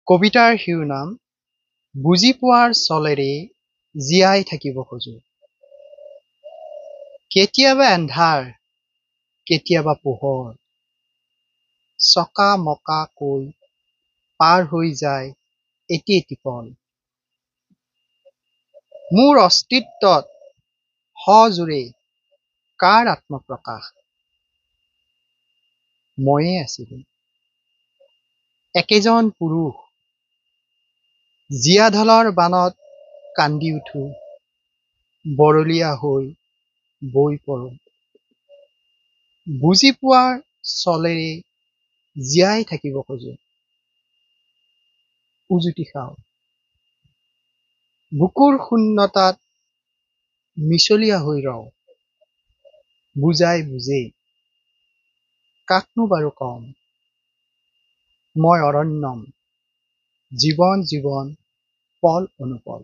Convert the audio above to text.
কবিতাৰ শিৰোনাম বুজি পোৱাৰ চলেৰে জীয়াই থাকিব খোজো। কেতিয়াবা এন্ধাৰ, কেতিয়াবা পোহৰ, চকা মকা কৈ পাৰ হৈ যায় এটি এটি পল। মোৰ অস্তিত্বত সজোৰে কাৰ আত্মপ্ৰকাশ? ময়ে আছিলো একেজন পুৰুষ, জীয়াঢলৰ বানত কান্দি উঠো, বৰলীয়া হৈ বৈ পৰো। বুজি পোৱাৰ চলেৰে জীয়াই থাকিব খোজো। উজুটি খাওঁ বুকুৰ শূন্যতাত, মিছলীয়া হৈ ৰওঁ, বুজাই বুজেই কাকনো বাৰু কম। মই অৰণ্যম, জীৱন জীৱন পল অনুপল।